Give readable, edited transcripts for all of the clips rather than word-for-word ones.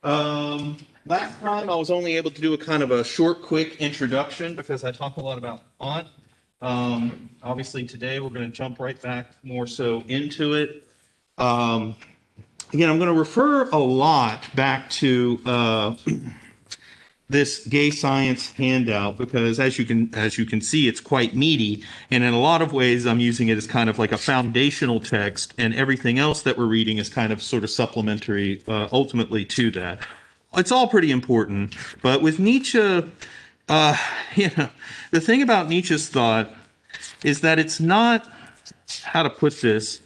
Last time I was only able to do a kind of a short, quick introduction because I talk a lot about Kant. Obviously today we're going to jump right back more so into it. Again, I'm going to refer a lot back to this gay science handout because as you can see, it's quite meaty, and in a lot of ways I'm using it as kind of like a foundational text, and everything else that we're reading is kind of sort of supplementary ultimately to that. It's all pretty important, but with Nietzsche, uh, the thing about Nietzsche's thought is that it's not, how to put this,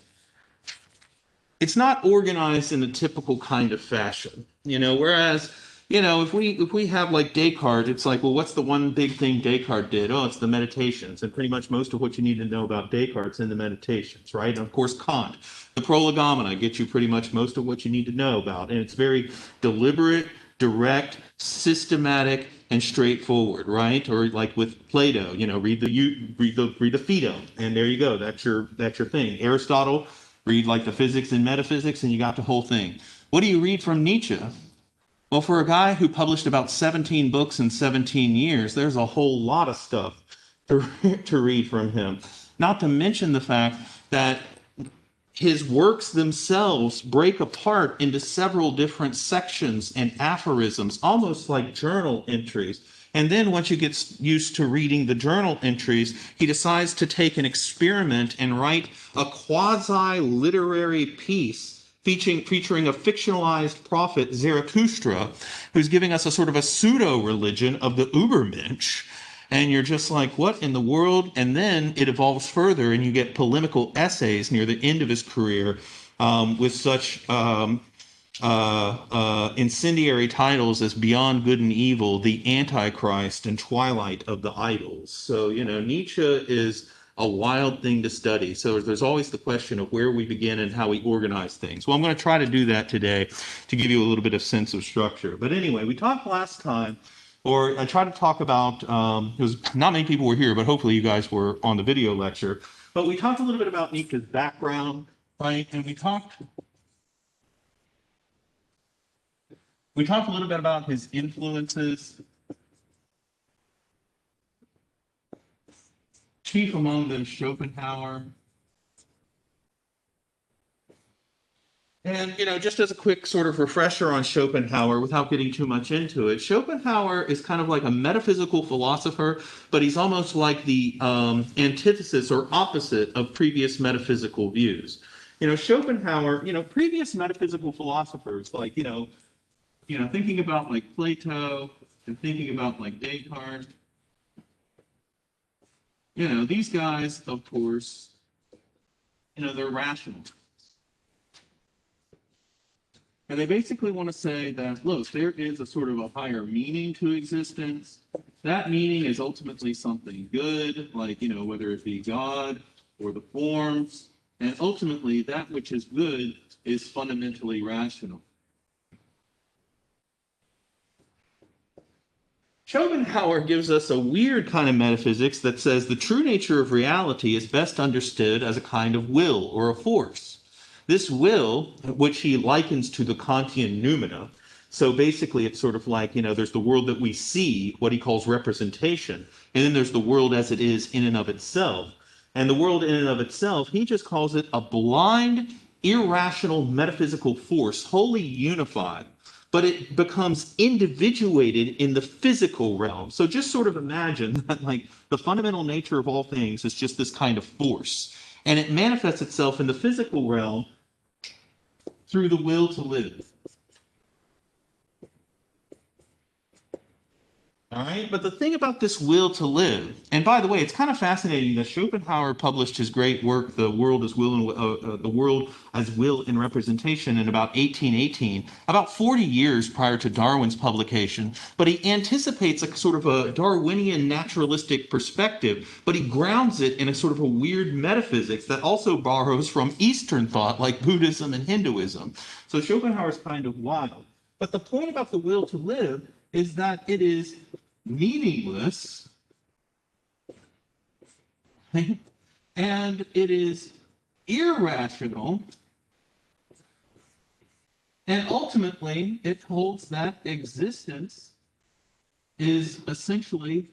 it's not organized in a typical kind of fashion, whereas, if we have like Descartes, it's like, well, what's the one big thing Descartes did? Oh, it's the meditations, and pretty much most of what you need to know about Descartes in the meditations, right? And of course, Kant, the prolegomena gets you pretty much most of what you need to know about, and it's very deliberate, direct, systematic, and straightforward, right? Or like with Plato, read the Phaedo, and there you go. That's your thing. Aristotle, read like the physics and metaphysics, and you got the whole thing. What do you read from Nietzsche? Well, for a guy who published about 17 books in 17 years, there's a whole lot of stuff to, to read from him. Not to mention the fact that his works themselves break apart into several different sections and aphorisms, almost like journal entries. And then once you get used to reading the journal entries, he decides to take an experiment and write a quasi-literary piece featuring a fictionalized prophet, Zarathustra, who's giving us a sort of a pseudo-religion of the Übermensch. And you're just like, what in the world? And then it evolves further, and you get polemical essays near the end of his career with such incendiary titles as Beyond Good and Evil, The Antichrist, and Twilight of the Idols. So, Nietzsche is a wild thing to study. So there's always the question of where we begin and how we organize things. Well, I'm going to try to do that today to give you a little bit of sense of structure. But anyway, we talked last time, or I tried to talk about, because not many people were here, but hopefully you guys were on the video lecture. But we talked a little bit about Nietzsche's background, right? And we talked a little bit about his influences, chief among them Schopenhauer. And, just as a quick sort of refresher on Schopenhauer without getting too much into it, Schopenhauer is kind of like a metaphysical philosopher, but he's almost like the antithesis or opposite of previous metaphysical views. Schopenhauer, previous metaphysical philosophers, like, thinking about like Plato and thinking about like Descartes, these guys, of course, they're rational. And they basically want to say that, look, there is a sort of a higher meaning to existence. That meaning is ultimately something good, like, whether it be God or the forms. And ultimately, that which is good is fundamentally rational. Schopenhauer gives us a weird kind of metaphysics that says the true nature of reality is best understood as a kind of will or a force. This will, which he likens to the Kantian noumena, so basically it's sort of like, there's the world that we see, what he calls representation, and then there's the world as it is in and of itself. And the world in and of itself, he just calls it a blind, irrational metaphysical force, wholly unified, but it becomes individuated in the physical realm. So just sort of imagine that like the fundamental nature of all things is just this kind of force. And it manifests itself in the physical realm through the will to live. All right, but the thing about this will to live, and by the way, it's kind of fascinating that Schopenhauer published his great work, "The World as Will and the World as Will in Representation," in about 1818, about 40 years prior to Darwin's publication. But he anticipates a sort of a Darwinian naturalistic perspective, but he grounds it in a sort of a weird metaphysics that also borrows from Eastern thought, like Buddhism and Hinduism. So Schopenhauer is kind of wild. But the point about the will to live is that it is meaningless and it is irrational And ultimately, it holds that existence is essentially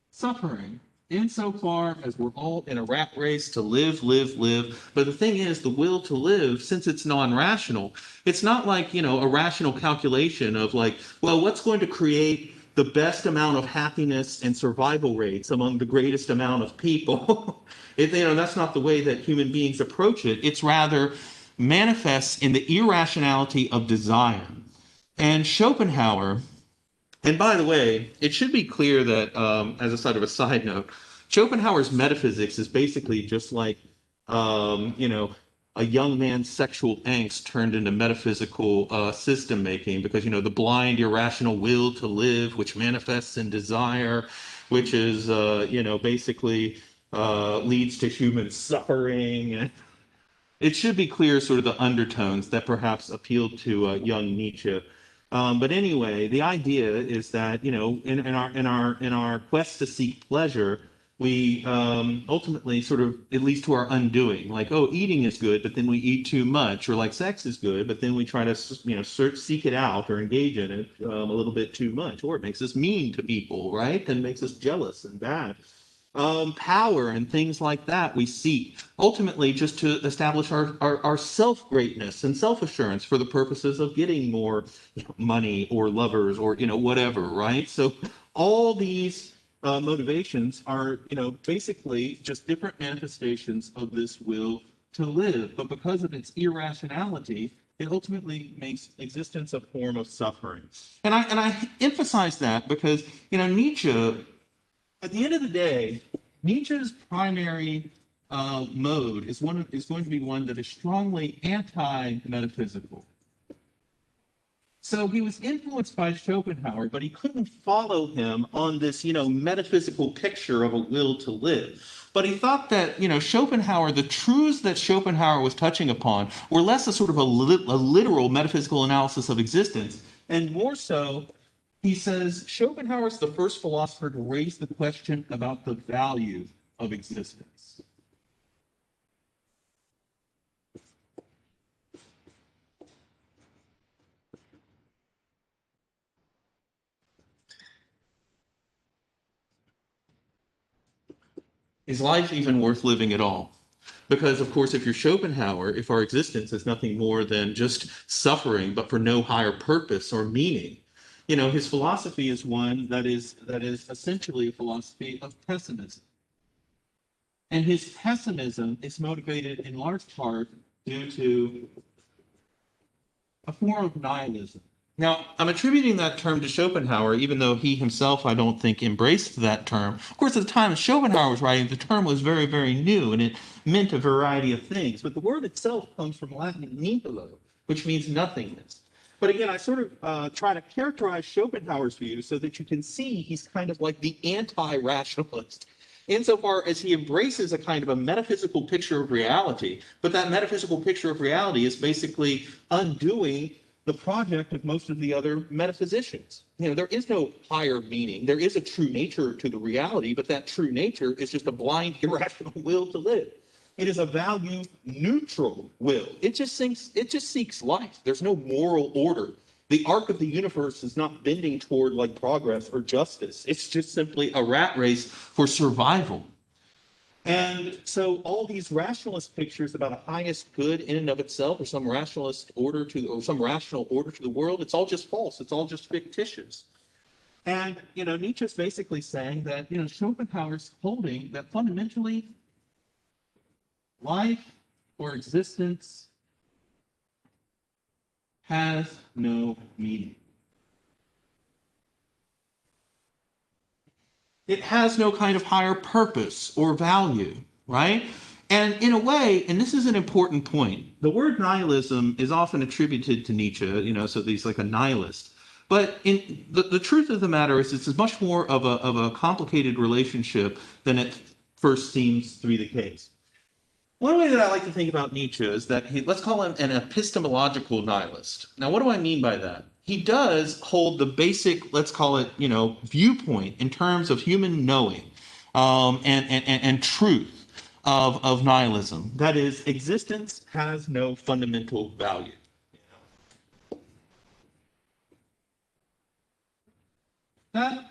suffering, insofar as we're all in a rat race to live, live, live. But the thing is, the will to live, since it's non-rational, it's not like, a rational calculation of like, well, what's going to create the best amount of happiness and survival rates among the greatest amount of people. That's not the way that human beings approach it. It's rather manifests in the irrationality of desire. And Schopenhauer, and by the way, it should be clear that, as a sort of a side note, Schopenhauer's metaphysics is basically just like, a young man's sexual angst turned into metaphysical system making, because, the blind, irrational will to live, which manifests in desire, which is, basically leads to human suffering. It should be clear sort of the undertones that perhaps appealed to young Nietzsche. But anyway, the idea is that, in our quest to seek pleasure, we ultimately sort of, it leads to our undoing. Like, oh, eating is good, but then we eat too much, or like sex is good, but then we try to, seek it out or engage in it a little bit too much, or it makes us mean to people, right? And makes us jealous and bad. Power and things like that we seek ultimately just to establish our self-greatness and self-assurance for the purposes of getting more money or lovers or whatever, right? So all these motivations are basically just different manifestations of this will to live, but because of its irrationality, it ultimately makes existence a form of suffering. And I emphasize that because Nietzsche, at the end of the day, Nietzsche's primary mode is going to be one that is strongly anti-metaphysical. So he was influenced by Schopenhauer, but he couldn't follow him on this, metaphysical picture of a will to live. But he thought that, Schopenhauer, the truths that Schopenhauer was touching upon were less a sort of a literal metaphysical analysis of existence, and more so, he says Schopenhauer is the first philosopher to raise the question about the value of existence. Is life even worth living at all? Because, of course, if you're Schopenhauer, if our existence is nothing more than just suffering, but for no higher purpose or meaning, his philosophy is one that is essentially a philosophy of pessimism. And his pessimism is motivated in large part due to a form of nihilism. Now, I'm attributing that term to Schopenhauer, even though he himself, I don't think, embraced that term. Of course, at the time Schopenhauer was writing, the term was very, very new, and it meant a variety of things. But the word itself comes from Latin nihilo, which means nothingness. But again, I sort of try to characterize Schopenhauer's view so that you can see he's kind of like the anti-rationalist, insofar as he embraces a kind of a metaphysical picture of reality, but that metaphysical picture of reality is basically undoing the project of most of the other metaphysicians. There is no higher meaning. There is a true nature to the reality, but that true nature is just a blind, irrational will to live. It is a value neutral will. It just seeks life. There's no moral order. The arc of the universe is not bending toward like progress or justice. It's just simply a rat race for survival. And so all these rationalist pictures about a highest good in and of itself, or some rationalist order or some rational order to the world, it's all just false. It's all just fictitious. And, Nietzsche's basically saying that, Schopenhauer's holding that fundamentally life or existence has no meaning. It has no kind of higher purpose or value, right? And in a way, and this is an important point, the word nihilism is often attributed to Nietzsche, so he's like a nihilist. But the truth of the matter is it's much more of a complicated relationship than it first seems to be the case. One way that I like to think about Nietzsche is that let's call him an epistemological nihilist. Now, what do I mean by that? He does hold the basic, let's call it, viewpoint in terms of human knowing and truth of nihilism. That is, existence has no fundamental value. That,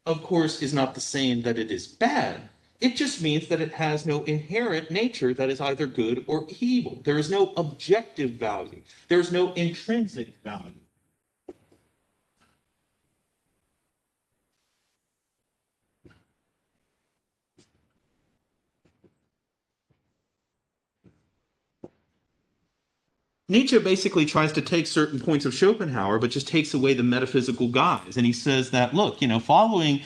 of course, is not the same that it is bad. It just means that it has no inherent nature that is either good or evil. There is no objective value. There is no intrinsic value. Nietzsche basically tries to take certain points of Schopenhauer, but just takes away the metaphysical guise. And he says that, look, following,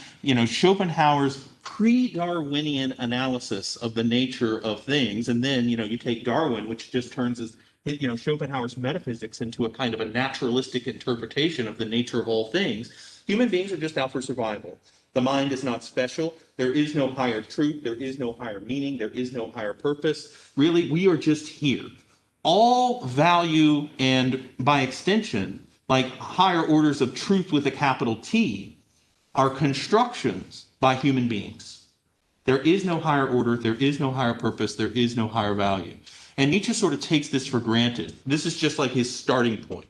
Schopenhauer's pre-Darwinian analysis of the nature of things, and then, you take Darwin, which just turns Schopenhauer's metaphysics into a kind of a naturalistic interpretation of the nature of all things. Human beings are just out for survival. The mind is not special. There is no higher truth. There is no higher meaning. There is no higher purpose. Really, we are just here. All value and, by extension, like higher orders of truth with a capital T, are constructions by human beings. There is no higher order, there is no higher purpose, there is no higher value. And Nietzsche sort of takes this for granted. This is just like his starting point.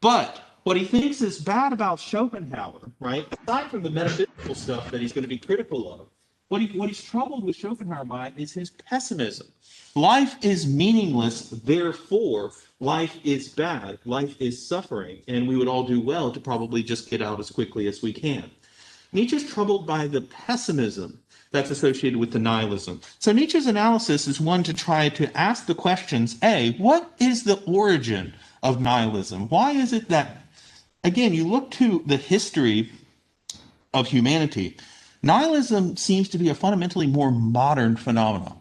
But what he thinks is bad about Schopenhauer, right, aside from the metaphysical stuff that he's going to be critical of, what he's troubled with Schopenhauer by is his pessimism. Life is meaningless, therefore life is bad, life is suffering, and we would all do well to probably just get out as quickly as we can. Nietzsche's troubled by the pessimism that's associated with the nihilism. So Nietzsche's analysis is one to try to ask the questions, A, what is the origin of nihilism? Why is it that, again, you look to the history of humanity, nihilism seems to be a fundamentally more modern phenomenon.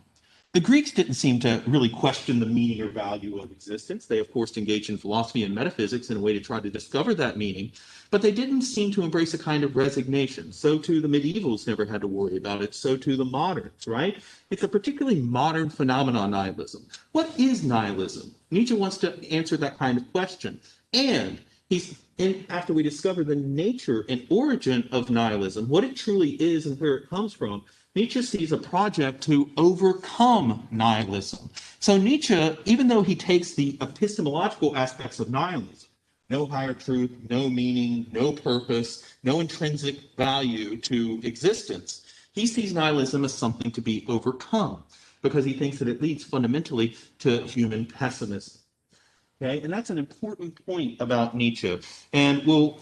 The Greeks didn't seem to really question the meaning or value of existence. They, of course, engaged in philosophy and metaphysics in a way to try to discover that meaning, but they didn't seem to embrace a kind of resignation. So too the medievals never had to worry about it. So too the moderns, right? It's a particularly modern phenomenon, nihilism. What is nihilism? Nietzsche wants to answer that kind of question. And after we discover the nature and origin of nihilism, what it truly is and where it comes from, Nietzsche sees a project to overcome nihilism. So Nietzsche, even though he takes the epistemological aspects of nihilism, no higher truth, no meaning, no purpose, no intrinsic value to existence, he sees nihilism as something to be overcome because he thinks that it leads fundamentally to human pessimism. Okay, and that's an important point about Nietzsche. And we'll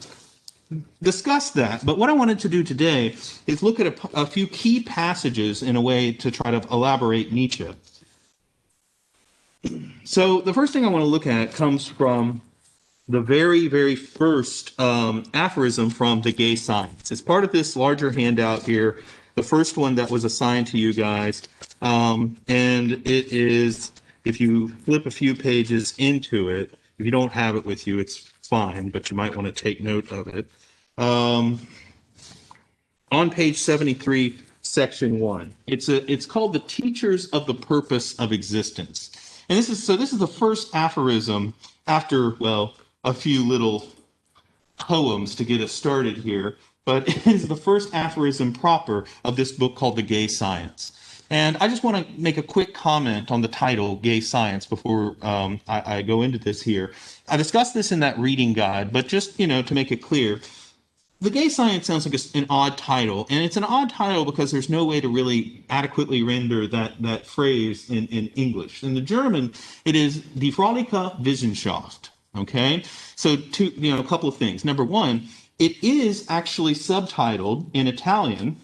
discuss that. But what I wanted to do today is look at a few key passages in a way to try to elaborate Nietzsche. So the first thing I want to look at comes from the very, very first aphorism from The Gay Science. It's part of this larger handout here, the first one that was assigned to you guys. And it is, if you flip a few pages into it, if you don't have it with you, it's fine, but you might want to take note of it. On page 73, section 1, it's called The Teachers of the Purpose of Existence. And this is the first aphorism after, well, a few little poems to get us started here, but it is the first aphorism proper of this book called The Gay Science. And I just want to make a quick comment on the title, Gay Science, before I go into this here. I discussed this in that reading guide, but just, to make it clear, The Gay Science sounds like an odd title, and it's an odd title because there's no way to really adequately render that phrase in English. In the German, it is Die Fröhliche Wissenschaft, okay? So, a couple of things. Number one, it is actually subtitled in Italian,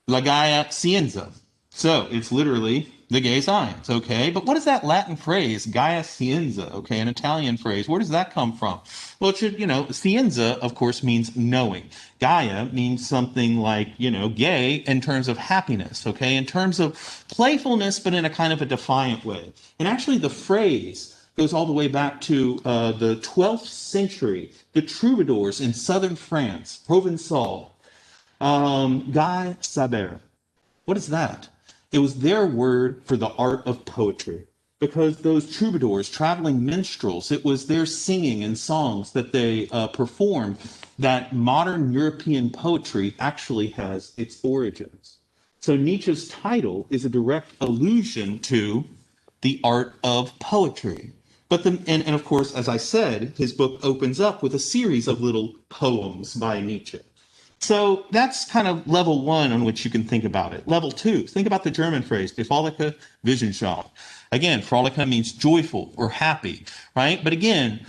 La Gaia Scienza. So it's literally the gay science, okay? But what is that Latin phrase, Gaia Scienza, okay, an Italian phrase? Where does that come from? Well, it should, Scienza, of course, means knowing. Gaia means something like, gay in terms of happiness, okay, in terms of playfulness, but in a kind of a defiant way. And actually the phrase goes all the way back to the 12th century, the troubadours in southern France, Provençal, Guy Saber. What is that? It was their word for the art of poetry, because those troubadours, traveling minstrels, it was their singing and songs that they performed that modern European poetry actually has its origins. So Nietzsche's title is a direct allusion to the art of poetry, But and of course, as I said, his book opens up with a series of little poems by Nietzsche. So that's kind of level one on which you can think about it. Level two, think about the German phrase, Befreuliche Wissenschaft. Again, Freuliche means joyful or happy, right? But again,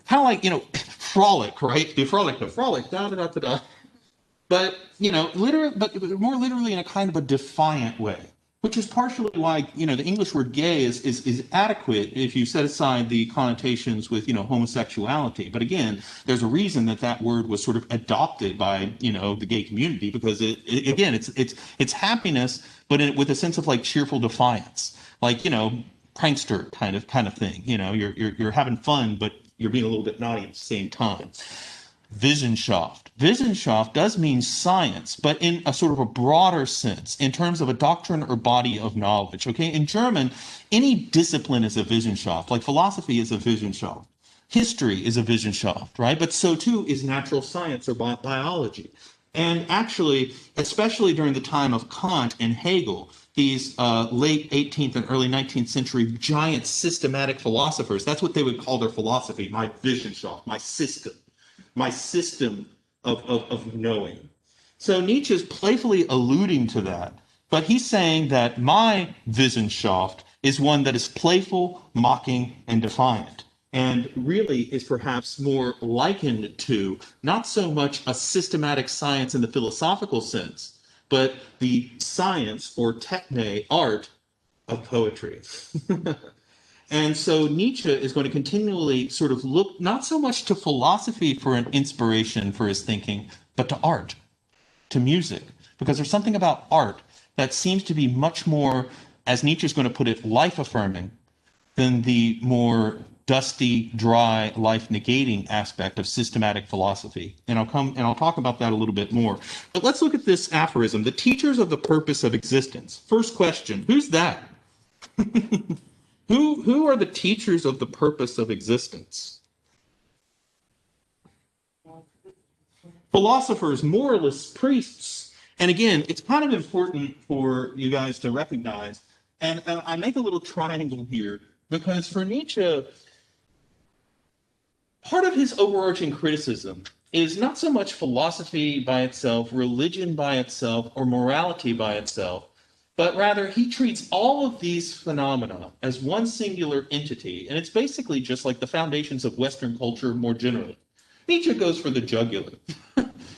kind of like, frolic, right? Befreuliche, frolic, da da da da da. But, but more literally in a kind of a defiant way, which is partially why, the English word gay is adequate if you set aside the connotations with, homosexuality. But again, there's a reason that that word was sort of adopted by, the gay community, because again, it's happiness, but with a sense of like cheerful defiance, like, prankster kind of thing. You're having fun, but you're being a little bit naughty at the same time. Wissenschaft. Wissenschaft does mean science, but in a sort of a broader sense, in terms of a doctrine or body of knowledge. Okay, in German, any discipline is a Wissenschaft, like philosophy is a Wissenschaft. History is a Wissenschaft, right? But so too is natural science or biology. And actually, especially during the time of Kant and Hegel, these late 18th and early 19th century giant systematic philosophers, that's what they would call their philosophy, my Wissenschaft, my system of knowing. So Nietzsche is playfully alluding to that, but he's saying that my Wissenschaft is one that is playful, mocking, and defiant, and really is perhaps more likened to not so much a systematic science in the philosophical sense, but the science or techne, art of poetry. And so Nietzsche is going to continually sort of look not so much to philosophy for an inspiration for his thinking, but to art, to music, because there's something about art that seems to be much more, as Nietzsche is going to put it, life-affirming than the more dusty, dry, life-negating aspect of systematic philosophy. And I'll talk about that a little bit more. But let's look at this aphorism, the teachers of the purpose of existence. First question, who's that? Who are the teachers of the purpose of existence? Philosophers, moralists, priests. And again, it's kind of important for you guys to recognize, and I make a little triangle here, because for Nietzsche, part of his overarching criticism is not so much philosophy by itself, religion by itself, or morality by itself, but rather he treats all of these phenomena as one singular entity, and it's basically just like the foundations of Western culture more generally. Nietzsche goes for the jugular.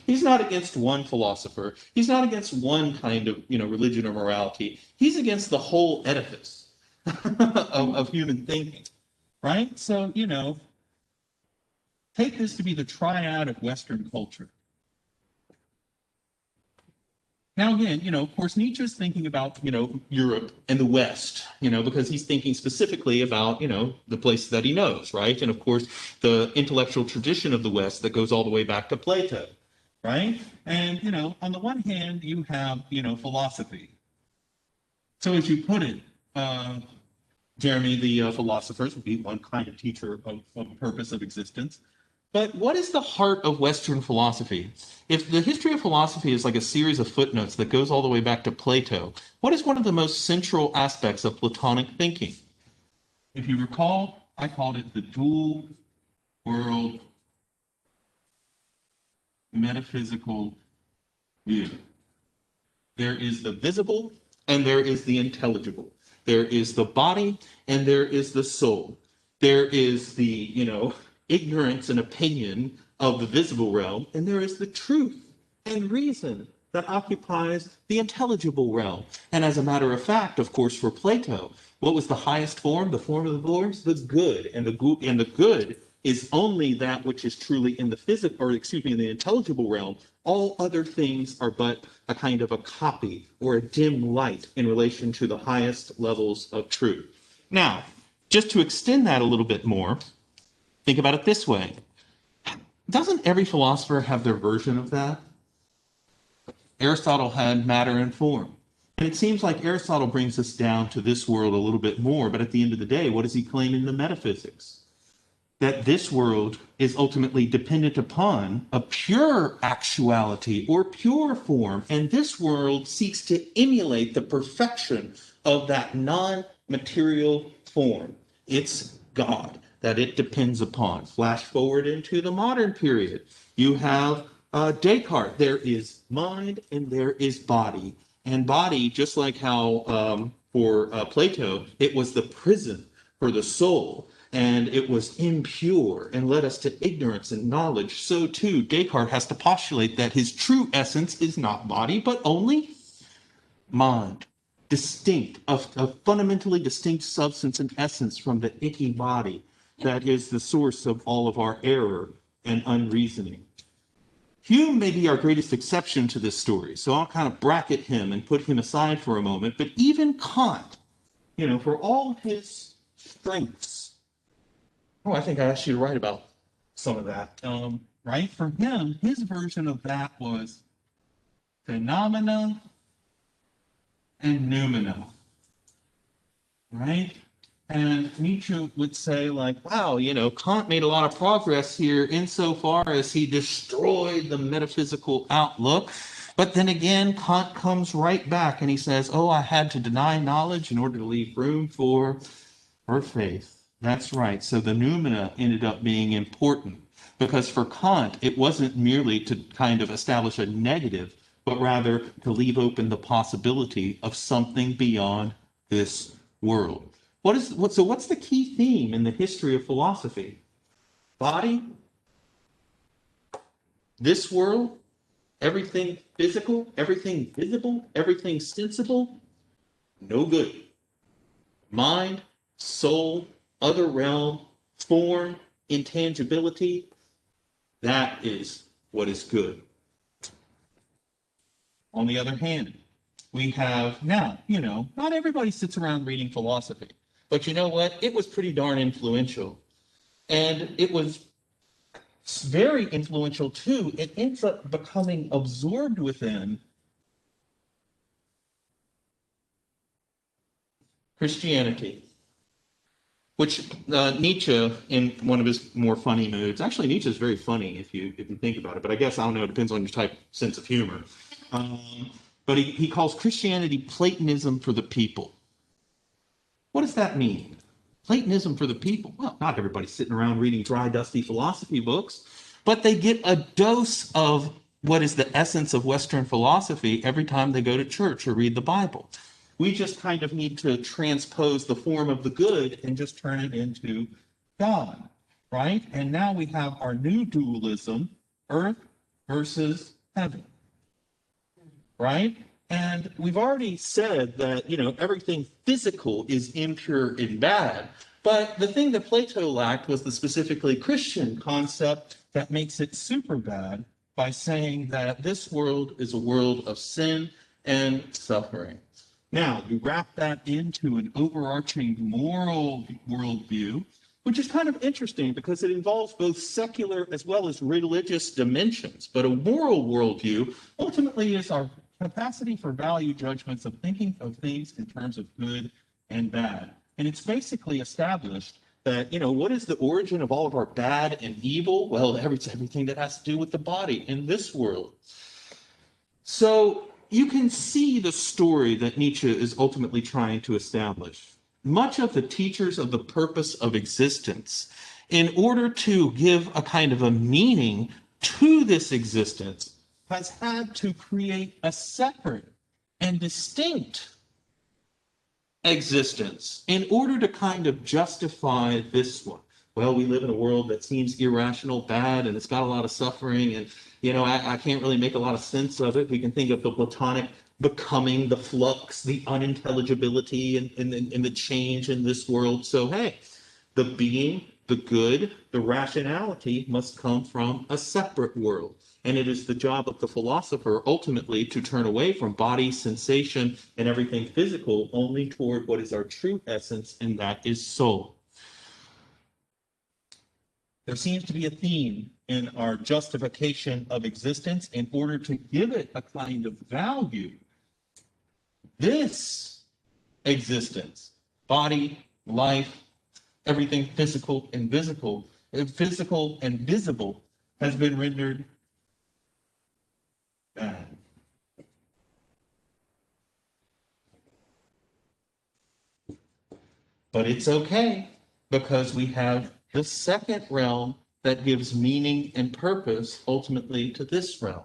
He's not against one philosopher. He's not against one kind of, religion or morality. He's against the whole edifice of human thinking, right? So, take this to be the triad of Western culture. Now, again, of course, Nietzsche's thinking about, Europe and the West, because he's thinking specifically about, the places that he knows, right? And of course, the intellectual tradition of the West that goes all the way back to Plato, right? And, on the one hand, you have, philosophy. So as you put it, Jeremy, the philosophers would be one kind of teacher of the purpose of existence. But what is the heart of Western philosophy? If the history of philosophy is like a series of footnotes that goes all the way back to Plato, what is one of the most central aspects of Platonic thinking? If you recall, I called it the dual-world metaphysical view. There is the visible and there is the intelligible. There is the body and there is the soul. There is the, ignorance and opinion of the visible realm, and there is the truth and reason that occupies the intelligible realm. And as a matter of fact, of course, for Plato, what was the highest form? The form of the forms? The good. And the good is only that which is truly in the in the intelligible realm. All other things are but a kind of a copy or a dim light in relation to the highest levels of truth. Now, just to extend that a little bit more, think about it this way. Doesn't every philosopher have their version of that? Aristotle had matter and form. And it seems like Aristotle brings us down to this world a little bit more, but at the end of the day, what does he claim in the metaphysics? That this world is ultimately dependent upon a pure actuality or pure form, and this world seeks to emulate the perfection of that non-material form. It's God. that it depends upon. Flash forward into the modern period. You have Descartes. There is mind and there is body. And body, just like how for Plato, it was the prison for the soul, and it was impure and led us to ignorance and knowledge. So too, Descartes has to postulate that his true essence is not body, but only mind, distinct, a fundamentally distinct substance and essence from the icky body that is the source of all of our error and unreasoning. Hume may be our greatest exception to this story, so I'll kind of bracket him and put him aside for a moment. But even Kant, for all his strengths, I think I asked you to write about some of that, right? For him, his version of that was phenomena and noumena, right? And Nietzsche would say, like, wow, Kant made a lot of progress here insofar as he destroyed the metaphysical outlook. But then again, Kant comes right back and he says, oh, I had to deny knowledge in order to leave room for faith. That's right. So the noumena ended up being important because for Kant, it wasn't merely to kind of establish a negative, but rather to leave open the possibility of something beyond this world. So what's the key theme in the history of philosophy? Body, this world, everything physical, everything visible, everything sensible, no good. Mind, soul, other realm, form, intangibility, that is what is good. On the other hand, we have now, not everybody sits around reading philosophy, but you know what? It was pretty darn influential. And it was very influential too. It ends up becoming absorbed within Christianity, which Nietzsche, in one of his more funny moods, actually Nietzsche is very funny if you think about it, but I guess, I don't know, it depends on your type sense of humor. But he calls Christianity Platonism for the people. What does that mean? Platonism for the people? Well, not everybody's sitting around reading dry, dusty philosophy books, but they get a dose of what is the essence of Western philosophy every time they go to church or read the Bible. We just kind of need to transpose the form of the good and just turn it into God, right? And now we have our new dualism, earth versus heaven, right? And we've already said that, everything physical is impure and bad. But the thing that Plato lacked was the specifically Christian concept that makes it super bad by saying that this world is a world of sin and suffering. Now, you wrap that into an overarching moral worldview, which is kind of interesting because it involves both secular as well as religious dimensions. But a moral worldview ultimately is our capacity for value judgments of thinking of things in terms of good and bad. And it's basically established that, what is the origin of all of our bad and evil? Well, everything that has to do with the body in this world. So you can see the story that Nietzsche is ultimately trying to establish. Much of the teachers of the purpose of existence, in order to give a kind of a meaning to this existence, has had to create a separate and distinct existence in order to kind of justify this one. Well, we live in a world that seems irrational, bad, and it's got a lot of suffering, and I can't really make a lot of sense of it. We can think of the Platonic becoming, the flux, the unintelligibility, and the change in this world. So, hey, the being, the good, the rationality must come from a separate world. And it is the job of the philosopher ultimately to turn away from body, sensation, and everything physical only toward what is our true essence, and that is soul. There seems to be a theme in our justification of existence in order to give it a kind of value. This existence, body, life, everything physical and visible, has been rendered bad. But it's okay because we have the second realm that gives meaning and purpose ultimately to this realm.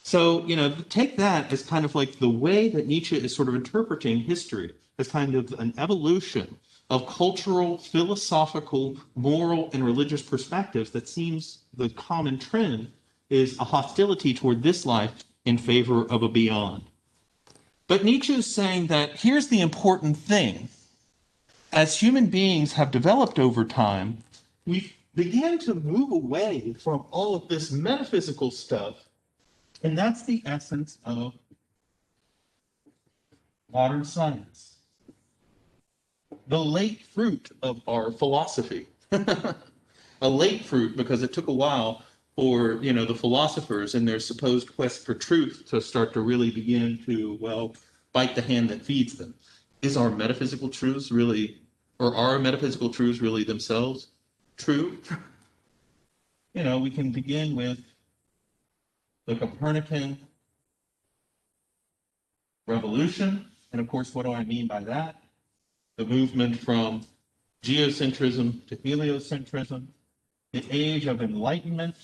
So, take that as kind of like the way that Nietzsche is sort of interpreting history as kind of an evolution of cultural, philosophical, moral, and religious perspectives that seems the common trend is a hostility toward this life in favor of a beyond. But Nietzsche is saying that here's the important thing. As human beings have developed over time, we began to move away from all of this metaphysical stuff, and that's the essence of modern science. The late fruit of our philosophy. A late fruit because it took a while for, the philosophers in their supposed quest for truth to start to really begin to, bite the hand that feeds them. Is our metaphysical truths really, or are metaphysical truths really themselves true? We can begin with the Copernican Revolution. And of course, what do I mean by that? The movement from geocentrism to heliocentrism, the age of enlightenment,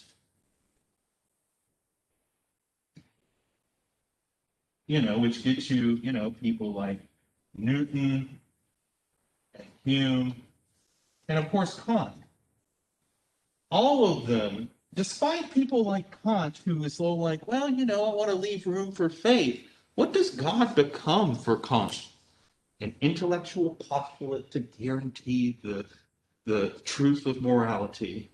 which gets you, people like Newton and Hume, and of course Kant. All of them, despite people like Kant, who is so like, I want to leave room for faith. What does God become for Kant? An intellectual postulate to guarantee the truth of morality.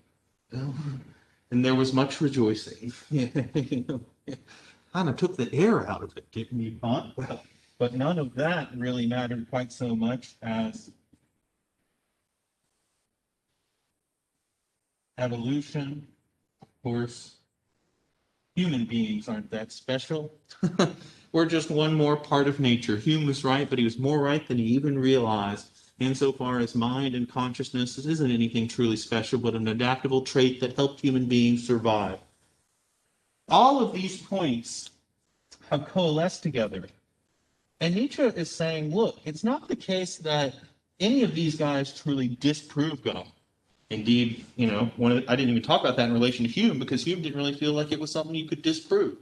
And there was much rejoicing. Kind of took the air out of it, didn't he, Kant? But none of that really mattered quite so much as evolution. Of course, human beings aren't that special. We're just one more part of nature. Hume was right, but he was more right than he even realized. Insofar as mind and consciousness isn't anything truly special, but an adaptable trait that helped human beings survive. All of these points have coalesced together. And Nietzsche is saying, look, it's not the case that any of these guys truly disprove God. Indeed, I didn't even talk about that in relation to Hume because Hume didn't really feel like it was something you could disprove,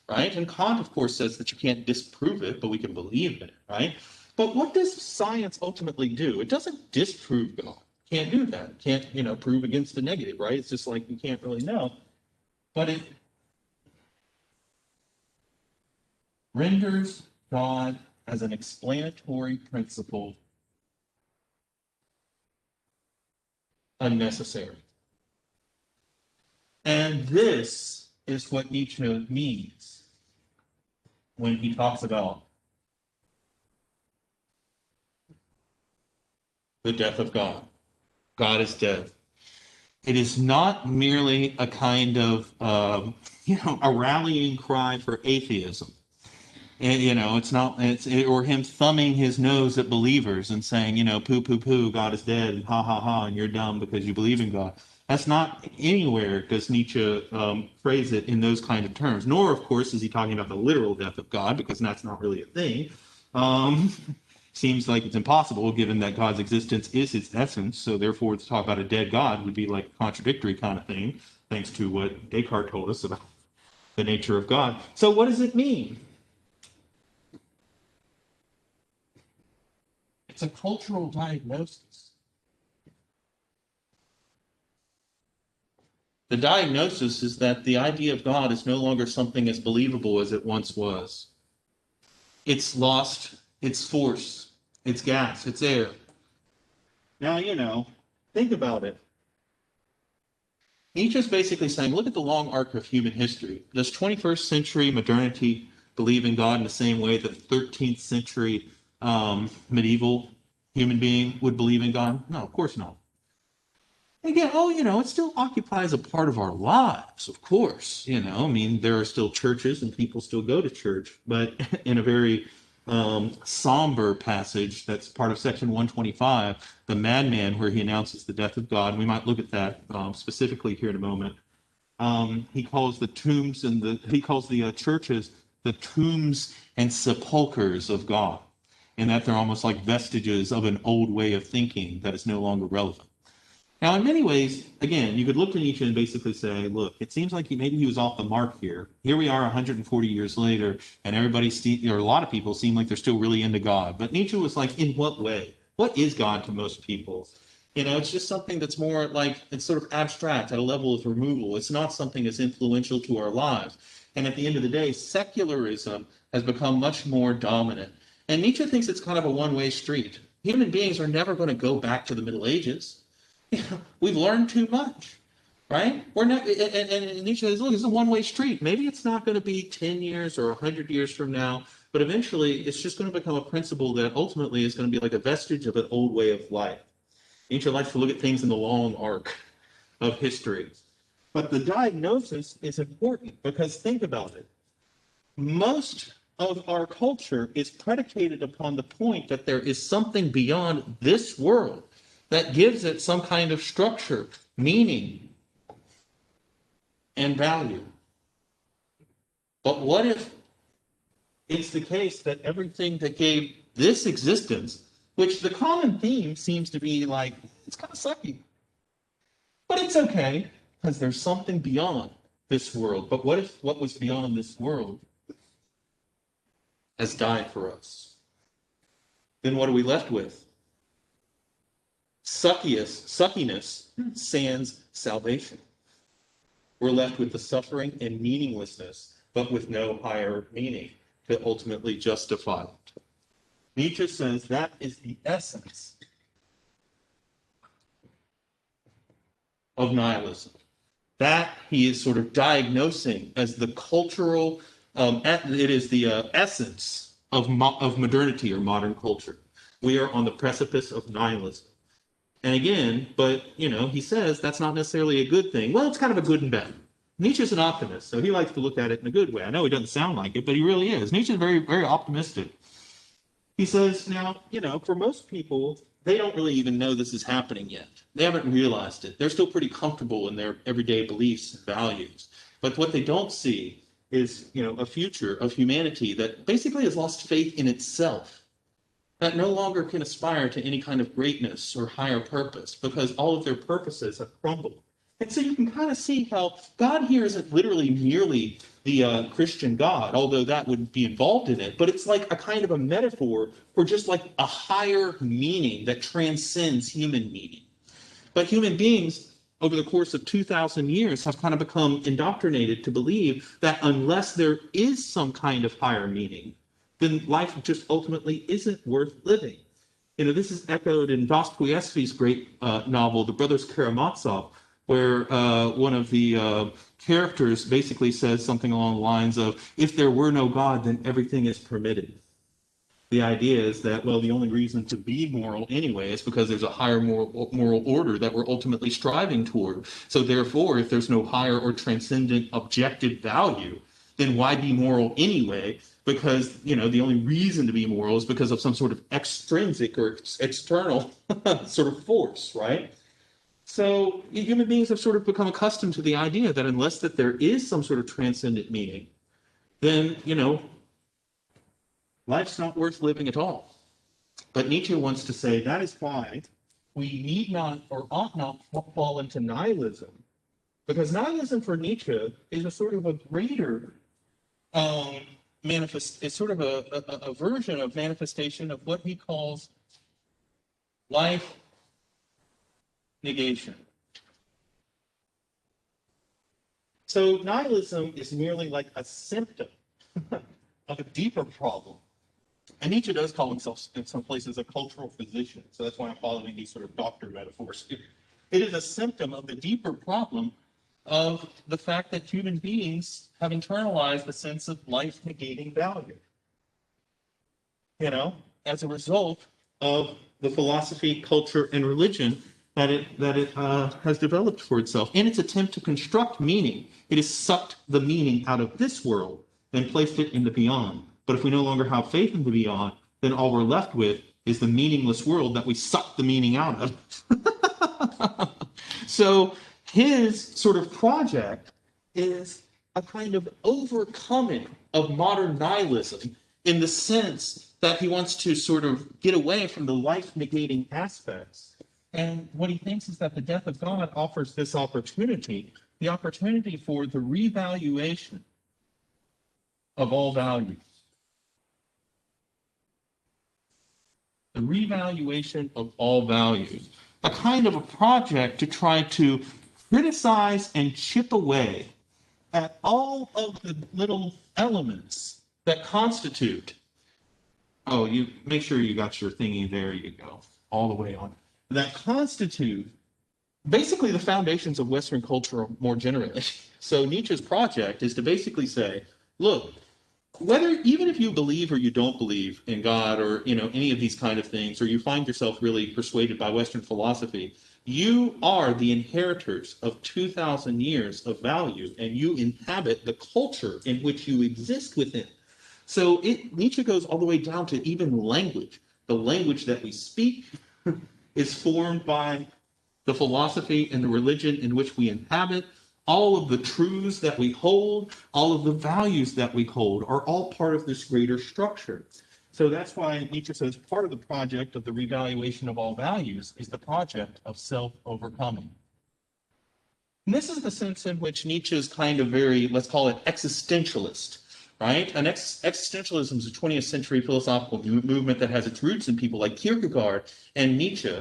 right? And Kant, of course, says that you can't disprove it, but we can believe in it, right? But what does science ultimately do? It doesn't disprove God. Can't do that. Can't, prove against the negative, right? It's just like you can't really know. But it renders God as an explanatory principle unnecessary. And this is what Nietzsche means when he talks about the death of God. God is dead. It is not merely a kind of, a rallying cry for atheism. And, it's not, or him thumbing his nose at believers and saying, poo, poo, poo, God is dead, and ha, ha, ha, and you're dumb because you believe in God. That's not anywhere does Nietzsche phrase it in those kind of terms. Nor, of course, is he talking about the literal death of God, because that's not really a thing. Seems like it's impossible, given that God's existence is his essence. So therefore, to talk about a dead God would be like a contradictory kind of thing, thanks to what Descartes told us about the nature of God. So what does it mean? It's a cultural diagnosis. The diagnosis is that the idea of God is no longer something as believable as it once was. It's lost its force, its gas, its air. Now, think about it. Nietzsche's basically saying, look at the long arc of human history. Does 21st century modernity believe in God in the same way that the 13th century medieval human being would believe in God? No, of course not. Again, it still occupies a part of our lives, of course. There are still churches and people still go to church, but in a very somber passage that's part of section 125, the madman, where he announces the death of God. And we might look at that specifically here in a moment. He calls the tombs and he calls the churches the tombs and sepulchers of God, and that they're almost like vestiges of an old way of thinking that is no longer relevant. Now, in many ways, again, you could look to Nietzsche and basically say, look, it seems like maybe he was off the mark here. Here we are 140 years later, and or a lot of people seem like they're still really into God. But Nietzsche was like, in what way? What is God to most people? It's just something that's more like, it's sort of abstract at a level of removal. It's not something that's influential to our lives. And at the end of the day, secularism has become much more dominant. And Nietzsche thinks it's kind of a one-way street. Human beings are never going to go back to the Middle Ages. We've learned too much, right? We're not, and Nietzsche says, look, it's a one-way street. Maybe it's not going to be 10 years or 100 years from now, but eventually it's just going to become a principle that ultimately is going to be like a vestige of an old way of life. Nietzsche likes to look at things in the long arc of history. But the diagnosis is important because think about it. Most of our culture is predicated upon the point that there is something beyond this world that gives it some kind of structure, meaning, and value. But what if it's the case that everything that gave this existence, which the common theme seems to be like, it's kind of sucky, but it's okay because there's something beyond this world. But what if what was beyond this world has died for us? Then what are we left with? Suckiness sans salvation. We're left with the suffering and meaninglessness, but with no higher meaning to ultimately justify it. Nietzsche says that is the essence of nihilism. That he is sort of diagnosing as the cultural, it is the essence of modernity or modern culture. We are on the precipice of nihilism. And again, but, he says that's not necessarily a good thing. Well, it's kind of a good and bad. Nietzsche's an optimist, so he likes to look at it in a good way. I know he doesn't sound like it, but he really is. Nietzsche's very, very optimistic. He says, now, for most people, they don't really even know this is happening yet. They haven't realized it. They're still pretty comfortable in their everyday beliefs and values. But what they don't see is, a future of humanity that basically has lost faith in itself, that no longer can aspire to any kind of greatness or higher purpose because all of their purposes have crumbled. And so you can kind of see how God here isn't literally merely the Christian God, although that would be involved in it, but it's like a kind of a metaphor for just like a higher meaning that transcends human meaning. But human beings over the course of 2,000 years have kind of become indoctrinated to believe that unless there is some kind of higher meaning, then life just ultimately isn't worth living. This is echoed in Dostoevsky's great novel, The Brothers Karamazov, where one of the characters basically says something along the lines of, if there were no God, then everything is permitted. The idea is that, well, the only reason to be moral anyway is because there's a higher moral order that we're ultimately striving toward. So therefore, if there's no higher or transcendent objective value, then why be moral anyway? Because, the only reason to be moral is because of some sort of extrinsic or external sort of force, right? So human beings have sort of become accustomed to the idea that unless that there is some sort of transcendent meaning, then, life's not worth living at all. But Nietzsche wants to say that is why we need not or ought not fall into nihilism, because nihilism for Nietzsche is a sort of a greater it's sort of a version of manifestation of what he calls life-negation. So nihilism is merely like a symptom of a deeper problem. And Nietzsche does call himself in some places a cultural physician, so that's why I'm following these sort of doctor metaphors. It is a symptom of the deeper problem of the fact that human beings have internalized the sense of life-negating value. As a result of the philosophy, culture, and religion that it has developed for itself. In its attempt to construct meaning, it has sucked the meaning out of this world and placed it in the beyond. But if we no longer have faith in the beyond, then all we're left with is the meaningless world that we sucked the meaning out of. So his sort of project is a kind of overcoming of modern nihilism in the sense that he wants to sort of get away from the life-negating aspects And what he thinks is that the death of God offers this opportunity, the opportunity for the revaluation of all values. The revaluation of all values. A kind of a project to try to criticize and chip away at all of the little elements that constitute. Oh, you make sure you got your thingy. There you go. All the way on. That constitute basically the foundations of Western culture more generally. So Nietzsche's project is to basically say, look, whether even if you believe or you don't believe in God or any of these kind of things, or you find yourself really persuaded by Western philosophy, you are the inheritors of 2,000 years of value, and you inhabit the culture in which you exist within. So Nietzsche goes all the way down to even language. The language that we speak is formed by the philosophy and the religion in which we inhabit. All of the truths that we hold, all of the values that we hold are all part of this greater structure. So that's why Nietzsche says part of the project of the revaluation of all values is the project of self-overcoming. And this is the sense in which Nietzsche is kind of very, let's call it existentialist, right? And existentialism is a 20th century philosophical movement that has its roots in people like Kierkegaard and Nietzsche.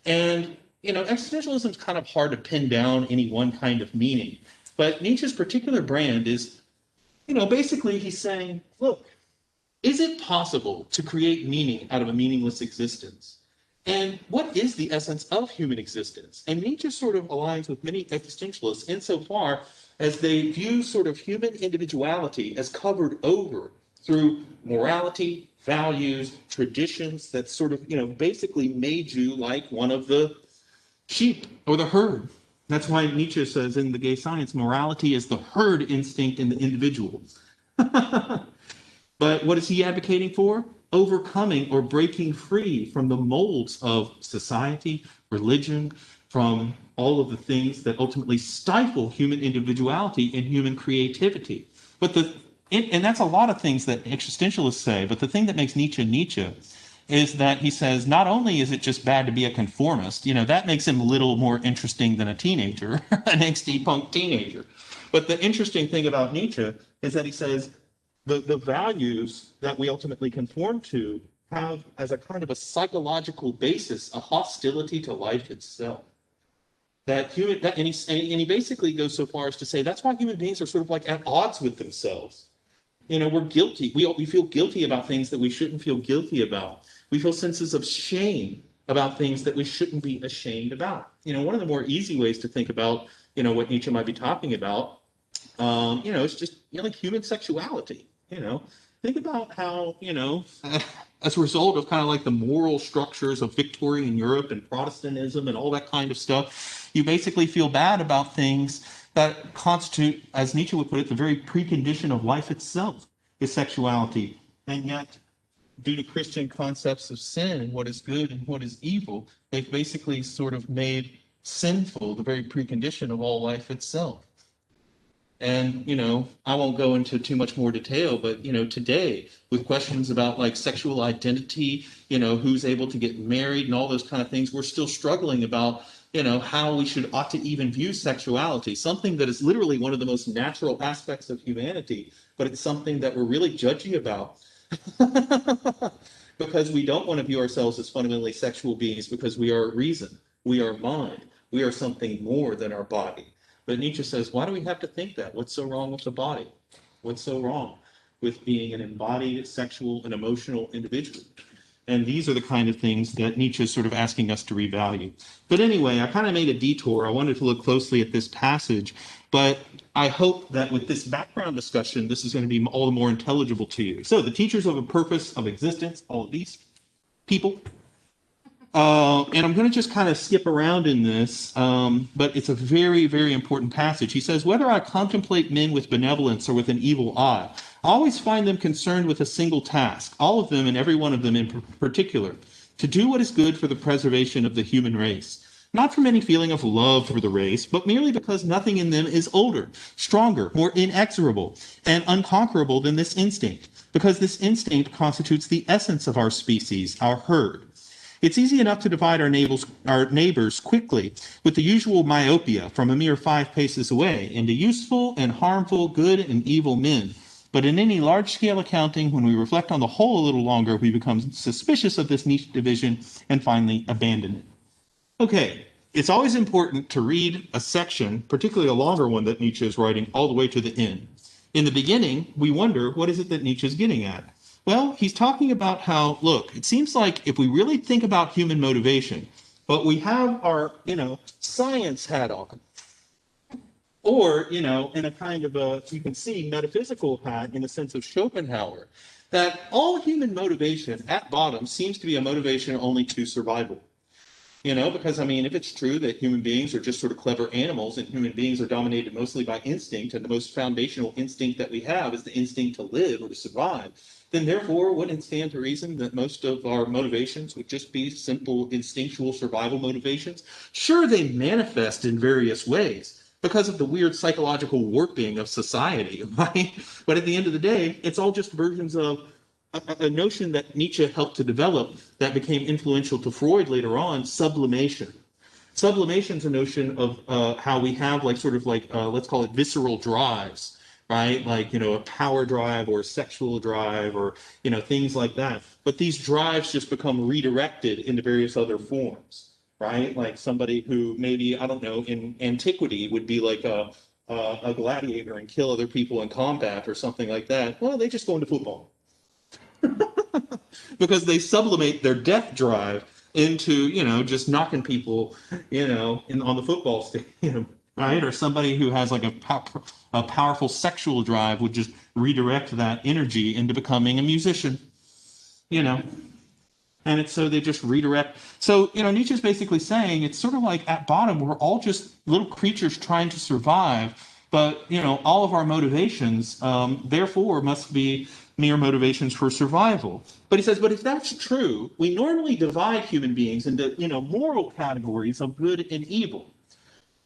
And existentialism is kind of hard to pin down any one kind of meaning. But Nietzsche's particular brand is, basically he's saying, look, is it possible to create meaning out of a meaningless existence? And what is the essence of human existence? And Nietzsche sort of aligns with many existentialists insofar as they view sort of human individuality as covered over through morality, values, traditions that sort of, basically made you like one of the sheep or the herd. That's why Nietzsche says in The Gay Science, morality is the herd instinct in the individual. But what is he advocating for? Overcoming or breaking free from the molds of society, religion, from all of the things that ultimately stifle human individuality and human creativity. But and that's a lot of things that existentialists say, but the thing that makes Nietzsche Nietzsche is that he says not only is it just bad to be a conformist, that makes him a little more interesting than a teenager, an angsty punk teenager. But the interesting thing about Nietzsche is that he says the values that we ultimately conform to have as a kind of a psychological basis a hostility to life itself. And he basically goes so far as to say that's why human beings are sort of like at odds with themselves. We're guilty. We feel guilty about things that we shouldn't feel guilty about. We feel senses of shame about things that we shouldn't be ashamed about. One of the more easy ways to think about, what Nietzsche might be talking about, it's just like human sexuality. Think about how, as a result of kind of like the moral structures of Victorian Europe and Protestantism and all that kind of stuff, you basically feel bad about things that constitute, as Nietzsche would put it, the very precondition of life itself is sexuality. And yet, due to Christian concepts of sin and what is good and what is evil, they've basically sort of made sinful the very precondition of all life itself. And, I won't go into too much more detail, but, today with questions about like sexual identity, who's able to get married and all those kind of things, we're still struggling about, how we ought to even view sexuality, something that is literally one of the most natural aspects of humanity, but it's something that we're really judgy about because we don't want to view ourselves as fundamentally sexual beings because we are reason, we are mind, we are something more than our body. But Nietzsche says, why do we have to think that? What's so wrong with the body? What's so wrong with being an embodied sexual and emotional individual? And these are the kind of things that Nietzsche is sort of asking us to revalue. But anyway, I kind of made a detour. I wanted to look closely at this passage, but I hope that with this background discussion, this is going to be all the more intelligible to you. So the teachers of a purpose of existence, all of these people. And I'm going to just kind of skip around in this, but it's a very, very important passage. He says, whether I contemplate men with benevolence or with an evil eye, I always find them concerned with a single task, all of them and every one of them in particular, to do what is good for the preservation of the human race. Not from any feeling of love for the race, but merely because nothing in them is older, stronger, more inexorable, and unconquerable than this instinct, because this instinct constitutes the essence of our species, our herd. It's easy enough to divide our neighbors quickly with the usual myopia from a mere 5 paces away into useful and harmful, good and evil men. But in any large-scale accounting, when we reflect on the whole a little longer, we become suspicious of this niche division and finally abandon it. Okay, it's always important to read a section, particularly a longer one that Nietzsche is writing, all the way to the end. In the beginning, we wonder, what is it that Nietzsche is getting at? Well, he's talking about how, look, it seems like if we really think about human motivation, but we have our, science hat on, or, in a kind of a, you can see, metaphysical hat in the sense of Schopenhauer, that all human motivation at bottom seems to be a motivation only to survival. Because if it's true that human beings are just sort of clever animals and human beings are dominated mostly by instinct, and the most foundational instinct that we have is the instinct to live or to survive, then therefore wouldn't it stand to reason that most of our motivations would just be simple instinctual survival motivations? Sure, they manifest in various ways because of the weird psychological warping of society, right? But at the end of the day, it's all just versions of a notion that Nietzsche helped to develop that became influential to Freud later on, sublimation. Sublimation is a notion of how we have let's call it visceral drives, right? Like, a power drive or a sexual drive or, things like that. But these drives just become redirected into various other forms, right? Like somebody who maybe, I don't know, in antiquity would be like a gladiator and kill other people in combat or something like that. Well, they just go into football. Because they sublimate their death drive into, just knocking people, on the football stadium, right? Or somebody who has like a powerful sexual drive would just redirect that energy into becoming a musician, And it's so they just redirect. So, Nietzsche's basically saying it's sort of like at bottom, we're all just little creatures trying to survive. But, all of our motivations, therefore, must be mere motivations for survival. But he says, but if that's true, we normally divide human beings into, moral categories of good and evil.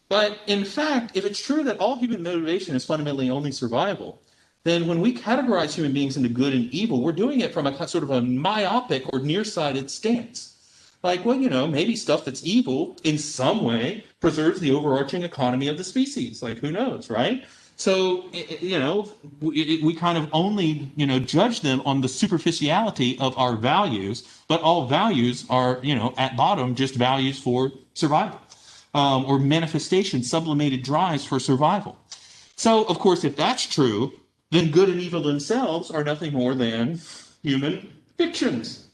But in fact, if it's true that all human motivation is fundamentally only survival, then when we categorize human beings into good and evil, we're doing it from a sort of a myopic or nearsighted stance. Like, well, maybe stuff that's evil in some way preserves the overarching economy of the species. Like, who knows, right? So, we kind of only, judge them on the superficiality of our values, but all values are, at bottom, just values for survival, or manifestation, sublimated drives for survival. So, of course, if that's true, then good and evil themselves are nothing more than human fictions,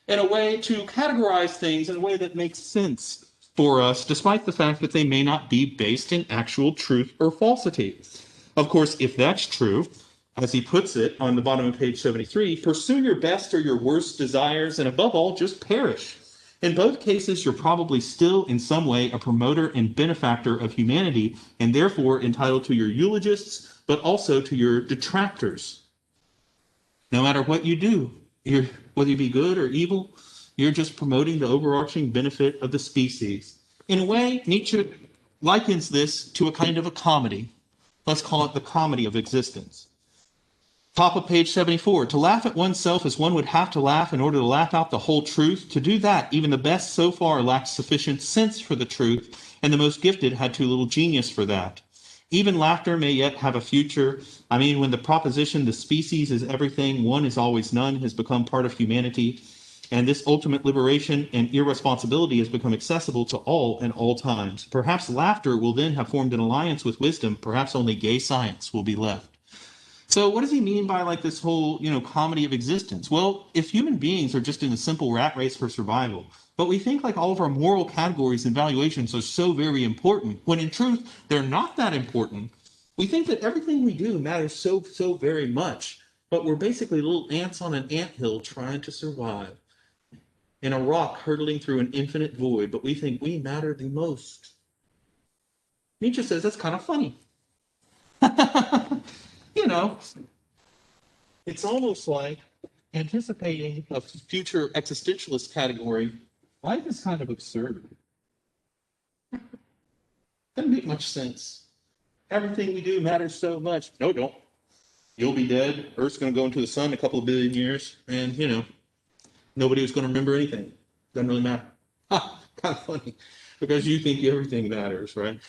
and a way to categorize things in a way that makes sense for us, despite the fact that they may not be based in actual truth or falsity. Of course, if that's true, as he puts it on the bottom of page 73, pursue your best or your worst desires, and above all, just perish. In both cases, you're probably still in some way a promoter and benefactor of humanity, and therefore entitled to your eulogists, but also to your detractors. No matter what you do, whether you be good or evil, you're just promoting the overarching benefit of the species. In a way, Nietzsche likens this to a kind of a comedy. Let's call it the comedy of existence. Top of page 74. To laugh at oneself as one would have to laugh in order to laugh out the whole truth. To do that, even the best so far lacked sufficient sense for the truth, and the most gifted had too little genius for that. Even laughter may yet have a future. When the proposition the species is everything, one is always none, has become part of humanity, and this ultimate liberation and irresponsibility has become accessible to all and all times. Perhaps laughter will then have formed an alliance with wisdom. Perhaps only gay science will be left. So what does he mean by this whole, comedy of existence? Well, if human beings are just in a simple rat race for survival, but we think all of our moral categories and valuations are so very important, when in truth, they're not that important. We think that everything we do matters so very much, but we're basically little ants on an anthill trying to survive in a rock hurtling through an infinite void, but we think we matter the most. Nietzsche says that's kind of funny. It's almost like anticipating a future existentialist category. Life is kind of absurd. Doesn't make much sense. Everything we do matters so much. No, don't. You'll be dead. Earth's going to go into the sun in a couple of billion years, and, nobody was going to remember anything. Doesn't really matter. Ha, kind of funny, because you think everything matters, right?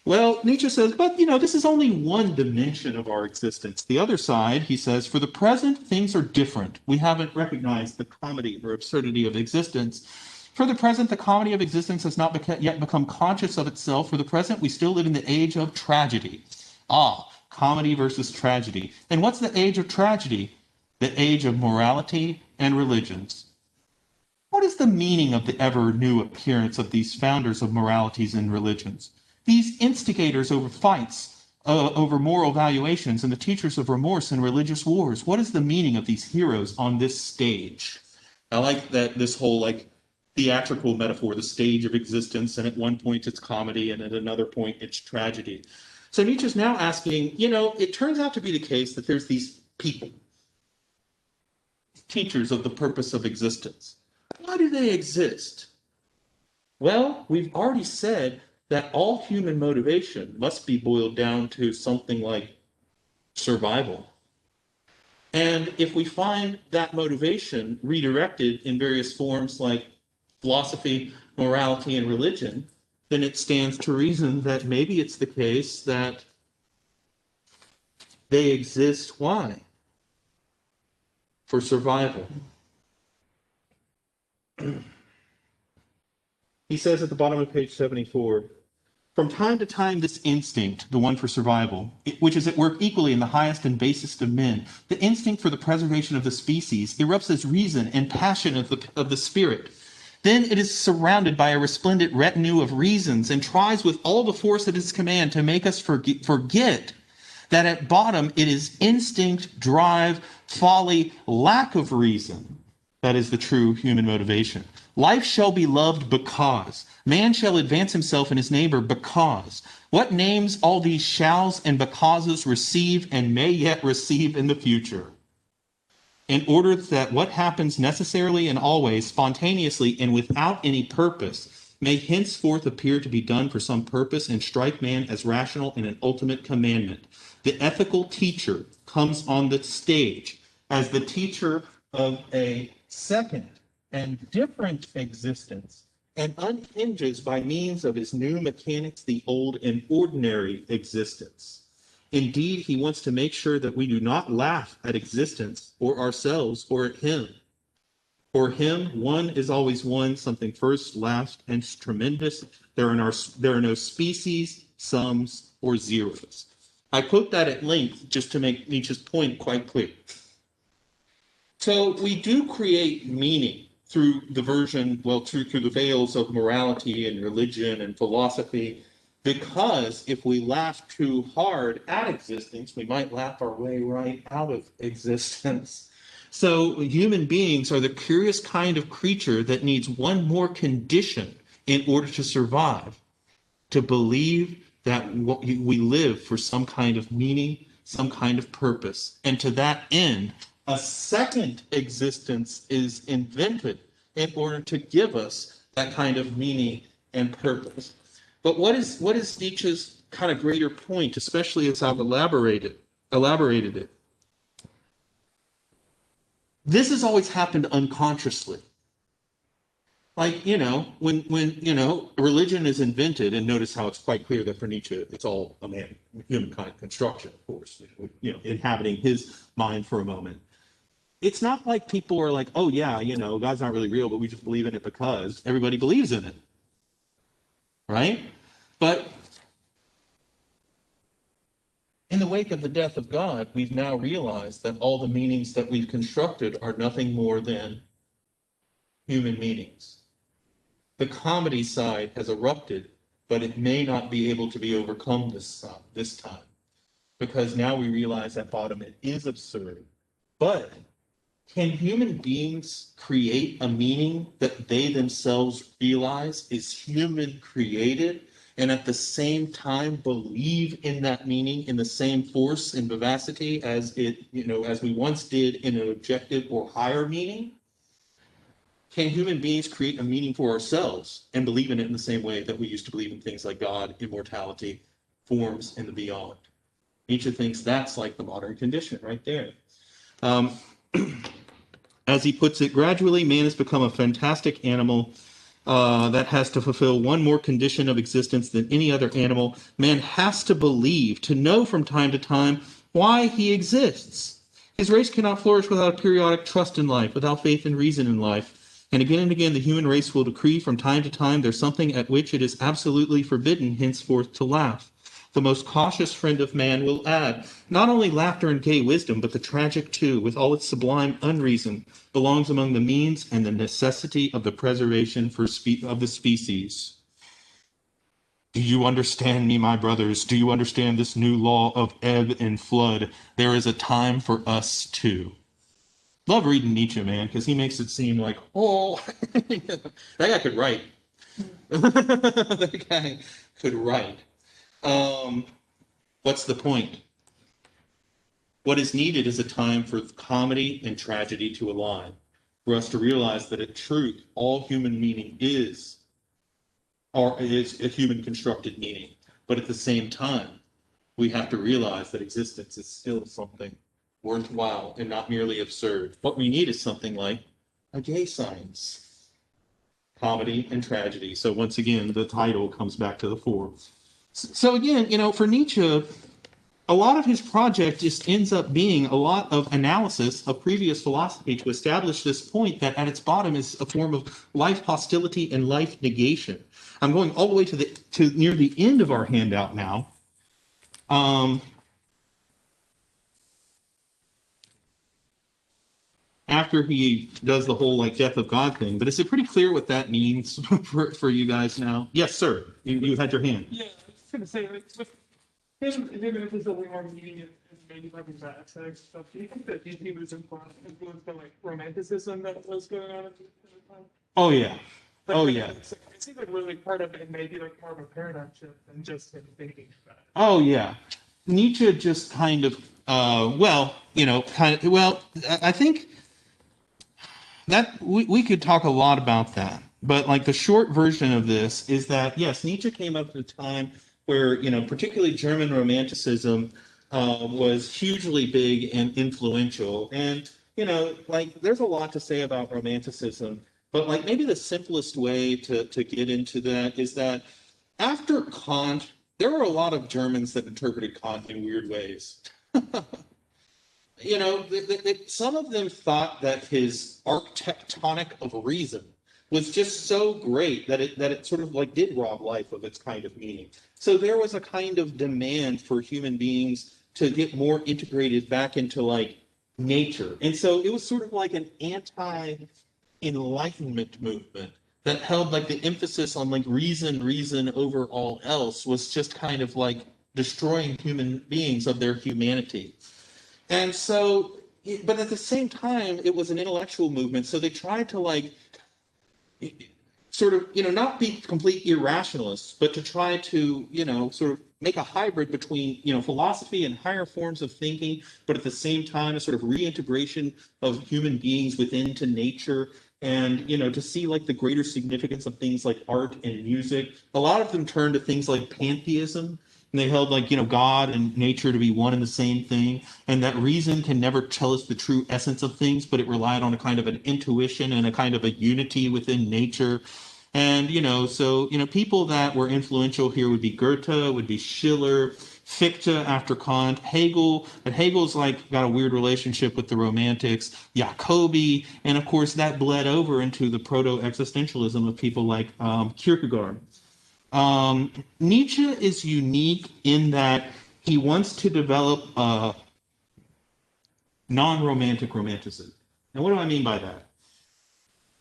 Well, Nietzsche says, but this is only one dimension of our existence. The other side, he says, for the present, things are different. We haven't recognized the comedy or absurdity of existence. For the present, the comedy of existence has not yet become conscious of itself. For the present, we still live in the age of tragedy. Ah, comedy versus tragedy. And what's the age of tragedy? The age of morality and religions. What is the meaning of the ever new appearance of these founders of moralities and religions? These instigators over fights, over moral valuations, and the teachers of remorse and religious wars. What is the meaning of these heroes on this stage? I like that this whole theatrical metaphor, the stage of existence, and at one point it's comedy, and at another point it's tragedy. So Nietzsche's now asking, it turns out to be the case that there's these people, teachers of the purpose of existence. Why do they exist? Well, we've already said that all human motivation must be boiled down to something like survival. And if we find that motivation redirected in various forms like philosophy, morality, and religion, then it stands to reason that maybe it's the case that they exist. Why? For survival. He says at the bottom of page 74, from time to time, this instinct, the one for survival, which is at work equally in the highest and basest of men, the instinct for the preservation of the species, erupts as reason and passion of the spirit. Then it is surrounded by a resplendent retinue of reasons and tries with all the force at its command to make us forget that at bottom it is instinct, drive, folly, lack of reason. That is the true human motivation. Life shall be loved because. Man shall advance himself and his neighbor because. What names all these shalls and becauses receive and may yet receive in the future? In order that what happens necessarily and always, spontaneously and without any purpose, may henceforth appear to be done for some purpose and strike man as rational in an ultimate commandment. The ethical teacher comes on the stage as the teacher of a second and different existence, and unhinges by means of his new mechanics the old and ordinary existence. Indeed, he wants to make sure that we do not laugh at existence or ourselves or at him. For him, one is always one, something first, last, and tremendous. There are no species, sums, or zeros. I quote that at length just to make Nietzsche's point quite clear. So we do create meaning through the through the veils of morality and religion and philosophy, because if we laugh too hard at existence, we might laugh our way right out of existence. So human beings are the curious kind of creature that needs one more condition in order to survive, to believe that we live for some kind of meaning, some kind of purpose. And to that end, a second existence is invented in order to give us that kind of meaning and purpose. But what is Nietzsche's kind of greater point, especially as I've elaborated it? This has always happened unconsciously. Like, when religion is invented, and notice how it's quite clear that for Nietzsche, it's all a humankind construction, of course, inhabiting his mind for a moment. It's not like people are like, oh yeah, God's not really real, but we just believe in it because everybody believes in it, right? But in the wake of the death of God, we've now realized that all the meanings that we've constructed are nothing more than human meanings. The comedy side has erupted, but it may not be able to be overcome this time, because now we realize at bottom it is absurd. But can human beings create a meaning that they themselves realize is human created, and at the same time believe in that meaning in the same force and vivacity as as we once did in an objective or higher meaning? Can human beings create a meaning for ourselves and believe in it in the same way that we used to believe in things like God, immortality, forms, and the beyond? Nietzsche thinks that's like the modern condition right there. As he puts it, gradually man has become a fantastic animal that has to fulfill one more condition of existence than any other animal. Man has to believe, to know from time to time why he exists. His race cannot flourish without a periodic trust in life, without faith and reason in life. And again, the human race will decree from time to time there's something at which it is absolutely forbidden henceforth to laugh. The most cautious friend of man will add, not only laughter and gay wisdom, but the tragic too, with all its sublime unreason, belongs among the means and the necessity of the preservation of the species. Do you understand me, my brothers? Do you understand this new law of ebb and flood? There is a time for us too. Love reading Nietzsche, man, because he makes it seem like, oh, that guy could write. That guy could write. What's the point? What is needed is a time for comedy and tragedy to align, for us to realize that in truth, all human meaning is a human constructed meaning. But at the same time, we have to realize that existence is still something worthwhile and not merely absurd. What we need is something like a gay science, comedy and tragedy. So once again, the title comes back to the fore. So again, for Nietzsche, a lot of his project just ends up being a lot of analysis of previous philosophy to establish this point that at its bottom is a form of life hostility and life negation. I'm going all the way to near the end of our handout now. After he does the whole death of God thing, but is it pretty clear what that means for you guys now? Yes, sir. You had your hand. Yeah, I was gonna say with him if there's a way more meaning and maybe having that stuff. Do you think that he was influenced by romanticism that was going on at the time? Oh yeah. Oh yeah. It seems like really part of it maybe more of a paradigm shift than just him thinking about it. Oh yeah. Nietzsche just kind of I think that we could talk a lot about that. But the short version of this is that yes, Nietzsche came up at a time where particularly German Romanticism was hugely big and influential, and there's a lot to say about Romanticism, but maybe the simplest way to get into that is that after Kant, there were a lot of Germans that interpreted Kant in weird ways. Some of them thought that his architectonic of reason was just so great that it sort of did rob life of its kind of meaning. So there was a kind of demand for human beings to get more integrated back into nature. And so it was sort of like an anti-enlightenment movement that held the emphasis on reason over all else was just kind of destroying human beings of their humanity. And so, but at the same time, it was an intellectual movement. So they tried to sort of, not be complete irrationalists, but to try to, sort of make a hybrid between, philosophy and higher forms of thinking, but at the same time, a sort of reintegration of human beings to nature. And, to see the greater significance of things like art and music. A lot of them turned to things like pantheism. And they held God and nature to be one and the same thing, and that reason can never tell us the true essence of things, but it relied on a kind of an intuition and a kind of a unity within nature. And people that were influential here would be Goethe, would be Schiller, Fichte after Kant, Hegel, but Hegel's got a weird relationship with the Romantics, Jacobi, and of course that bled over into the proto-existentialism of people like Kierkegaard. Nietzsche is unique in that he wants to develop a non-romantic romanticism. Now, what do I mean by that?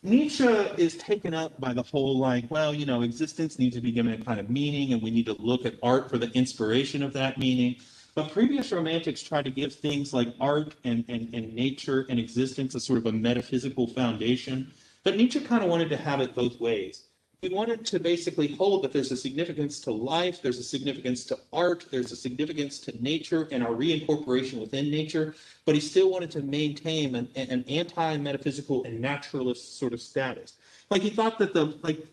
Nietzsche is taken up by the whole existence needs to be given a kind of meaning, and we need to look at art for the inspiration of that meaning. But previous romantics try to give things like art and nature and existence a sort of a metaphysical foundation. But Nietzsche kind of wanted to have it both ways. He wanted to basically hold that there's a significance to life, there's a significance to art, there's a significance to nature and our reincorporation within nature, but he still wanted to maintain an anti-metaphysical and naturalist sort of status. Like he thought that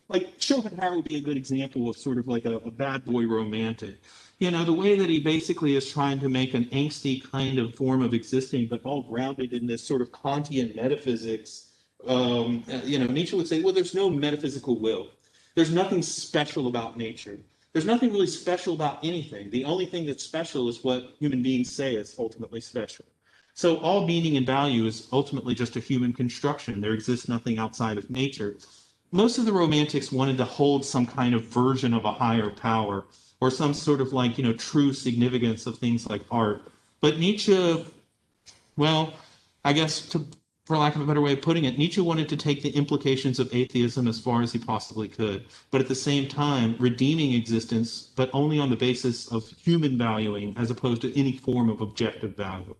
like Schopenhauer would be a good example of sort of like a bad boy romantic. The way that he basically is trying to make an angsty kind of form of existing, but all grounded in this sort of Kantian metaphysics. Nietzsche would say, well, there's no metaphysical will. There's nothing special about nature. There's nothing really special about anything. The only thing that's special is what human beings say is ultimately special. So all meaning and value is ultimately just a human construction. There exists nothing outside of nature. Most of the romantics wanted to hold some kind of version of a higher power or some sort of like, true significance of things like art. But Nietzsche, well, I guess for lack of a better way of putting it, Nietzsche wanted to take the implications of atheism as far as he possibly could, but at the same time, redeeming existence, but only on the basis of human valuing as opposed to any form of objective value.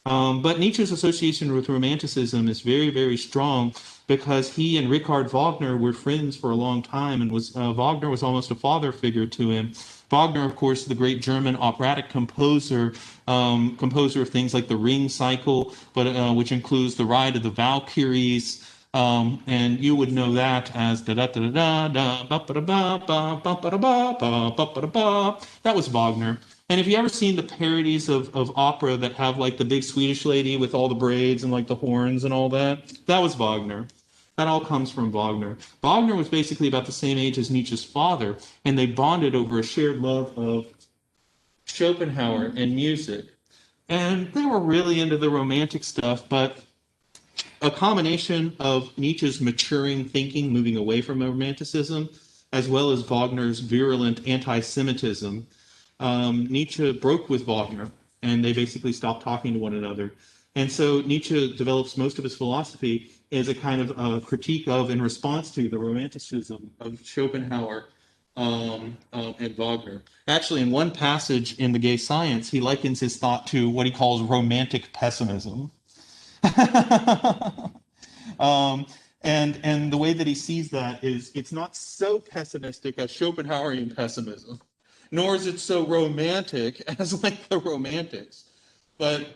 But Nietzsche's association with Romanticism is very, very strong because he and Richard Wagner were friends for a long time, and Wagner was almost a father figure to him. Wagner, of course, the great German operatic composer, composer of things like the Ring Cycle, but which includes the Ride of the Valkyries, and you would know that as da da da da da ba ba ba ba ba ba ba ba ba. That was Wagner. And have you ever seen the parodies of opera that have like the big Swedish lady with all the braids and like the horns and all that? That was Wagner. That all comes from Wagner. Wagner was basically about the same age as Nietzsche's father, and they bonded over a shared love of Schopenhauer and music. And they were really into the romantic stuff, but a combination of Nietzsche's maturing thinking, moving away from romanticism, as well as Wagner's virulent anti-Semitism, Nietzsche broke with Wagner, and they basically stopped talking to one another. And so Nietzsche develops most of his philosophy as a kind of critique of and response to the romanticism of Schopenhauer and Wagner. Actually, in one passage in The Gay Science, he likens his thought to what he calls romantic pessimism. And the way that he sees that is it's not so pessimistic as Schopenhauerian pessimism, nor is it so romantic as like the romantics. But,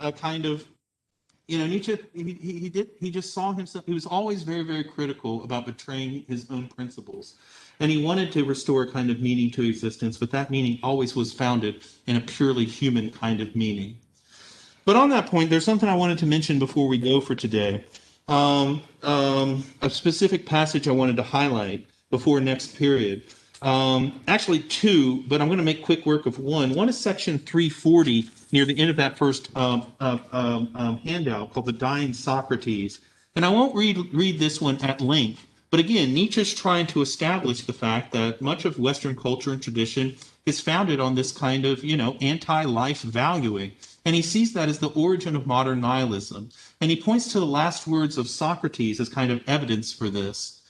a kind of, Nietzsche, he just saw himself, he was always very, very critical about betraying his own principles. And he wanted to restore a kind of meaning to existence, but that meaning always was founded in a purely human kind of meaning. But on that point, there's something I wanted to mention before we go for today. A specific passage I wanted to highlight before next period. Actually two, but I'm going to make quick work of one. One is section 340 near the end of that first handout called The Dying Socrates. And I won't read this one at length. But again, Nietzsche's trying to establish the fact that much of Western culture and tradition is founded on this kind of, anti-life valuing. And he sees that as the origin of modern nihilism. And he points to the last words of Socrates as kind of evidence for this.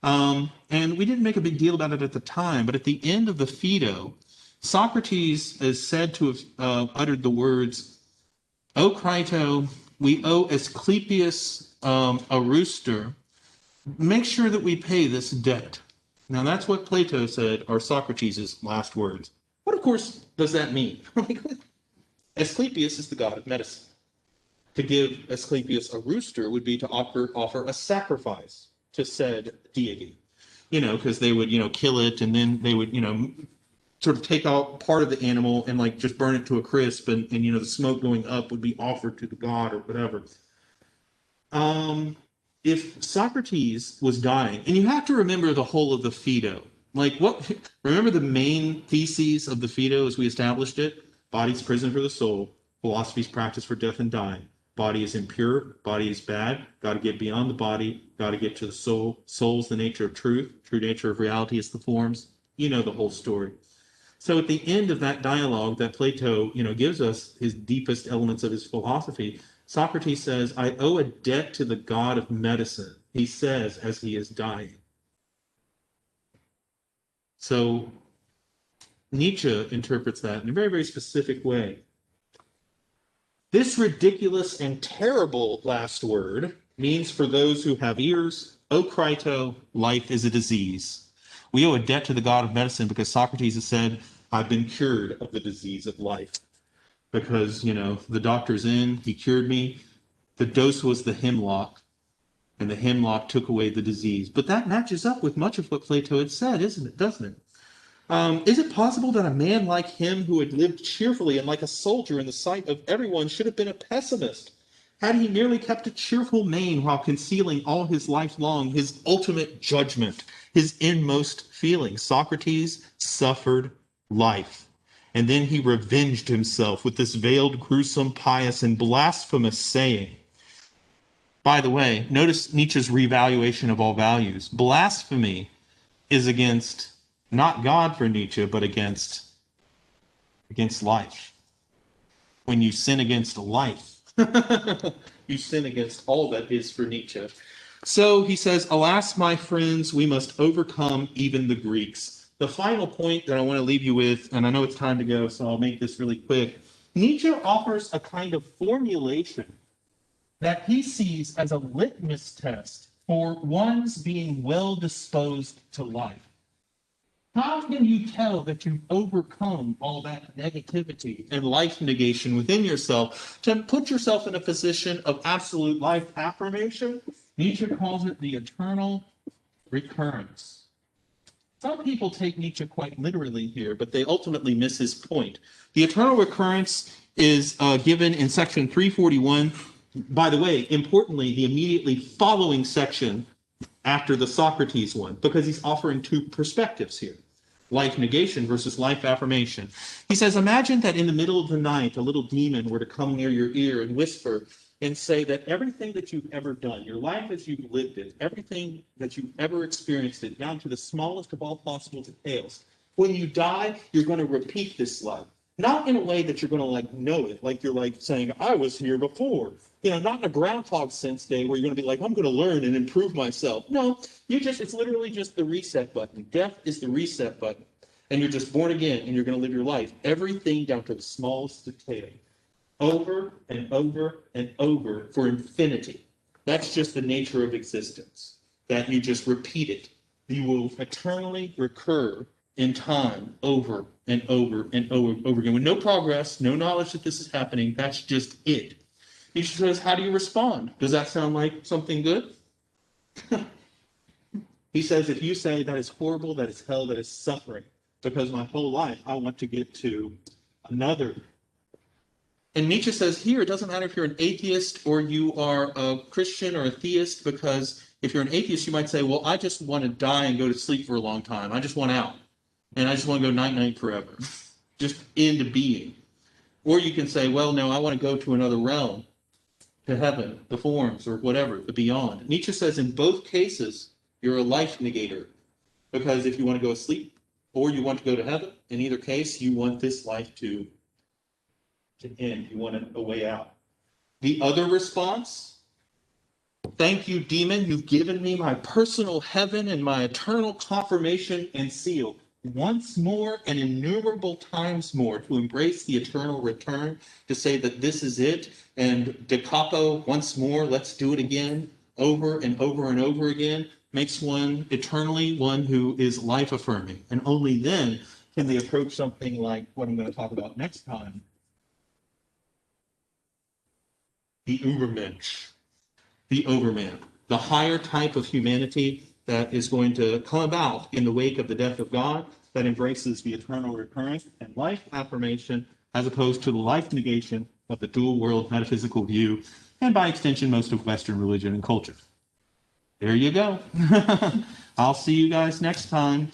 And we didn't make a big deal about it at the time, but at the end of the Phaedo, Socrates is said to have uttered the words, "O Crito, we owe Asclepius a rooster. Make sure that we pay this debt." Now that's what Plato said are Socrates' last words. What, of course, does that mean? Asclepius is the god of medicine. To give Asclepius a rooster would be to offer a sacrifice to said deity, because they would, kill it, and then they would, sort of take out part of the animal and like just burn it to a crisp, and the smoke going up would be offered to the god or whatever. If Socrates was dying, and you have to remember the whole of the Phaedo, remember the main theses of the Phaedo as we established it? Body's prison for the soul, philosophy's practice for death and dying. Body is impure, body is bad, got to get beyond the body, got to get to the soul. Soul's the nature of truth, true nature of reality is the forms. You know the whole story. So at the end of that dialogue that Plato, gives us his deepest elements of his philosophy, Socrates says, "I owe a debt to the god of medicine," he says as he is dying. So Nietzsche interprets that in a very, very specific way. This ridiculous and terrible last word means for those who have ears, "O Crito, life is a disease." We owe a debt to the god of medicine because Socrates has said, "I've been cured of the disease of life." Because, the doctor's in, he cured me. The dose was the hemlock. and the hemlock took away the disease. But that matches up with much of what Plato had said, isn't it? Doesn't it? Is it possible that a man like him, who had lived cheerfully and like a soldier in the sight of everyone, should have been a pessimist? Had he merely kept a cheerful mien while concealing all his life long his ultimate judgment, his inmost feelings? Socrates suffered life, and then he revenged himself with this veiled, gruesome, pious, and blasphemous saying. By the way, notice Nietzsche's revaluation of all values. Blasphemy is against not God for Nietzsche, but against life. When you sin against life, you sin against all that is for Nietzsche. So he says, alas, my friends, we must overcome even the Greeks. The final point that I want to leave you with, and I know it's time to go, so I'll make this really quick. Nietzsche offers a kind of formulation that he sees as a litmus test for one's being well disposed to life. How can you tell that you've overcome all that negativity and life negation within yourself to put yourself in a position of absolute life affirmation? Nietzsche calls it the eternal recurrence. Some people take Nietzsche quite literally here, but they ultimately miss his point. The eternal recurrence is given in section 341. By the way, importantly, the immediately following section after the Socrates one, because he's offering two perspectives here. Life negation versus life affirmation. He says, imagine that in the middle of the night, a little demon were to come near your ear and whisper and say that everything that you've ever done, your life as you've lived it, everything that you've ever experienced it, down to the smallest of all possible details, when you die, you're going to repeat this life. Not in a way that you're going to like know it, like you're like saying, I was here before. You know, not in a Groundhog sense day where you're going to be like, I'm going to learn and improve myself. No, it's literally just the reset button. Death is the reset button. And you're just born again and you're going to live your life. Everything down to the smallest detail. Over and over and over for infinity. That's just the nature of existence. That you just repeat it. You will eternally recur in time over and over and over again. With no progress, no knowledge that this is happening. That's just it. He says, how do you respond? Does that sound like something good? He says, if you say that is horrible, that is hell, that is suffering, because my whole life I want to get to another. And Nietzsche says here, it doesn't matter if you're an atheist or you are a Christian or a theist, because if you're an atheist, you might say, well, I just want to die and go to sleep for a long time. I just want out. And I just want to go night-night forever. Just into being. Or you can say, well, no, I want to go to another realm. To heaven, the forms, or whatever, the beyond. Nietzsche says in both cases, you're a life negator. Because if you want to go to sleep or you want to go to heaven, in either case, you want this life to end. You want a way out. The other response, thank you, demon. You've given me my personal heaven and my eternal confirmation and seal. Once more and innumerable times more to embrace the eternal return, to say that this is it, and de capo, once more, let's do it again, over and over and over again, makes one eternally one who is life-affirming. And only then can they approach something like what I'm going to talk about next time, the Übermensch, the overman, the higher type of humanity that is going to come about in the wake of the death of God, that embraces the eternal recurrence and life affirmation, as opposed to the life negation of the dual-world metaphysical view, and by extension, most of Western religion and culture. There you go. I'll see you guys next time.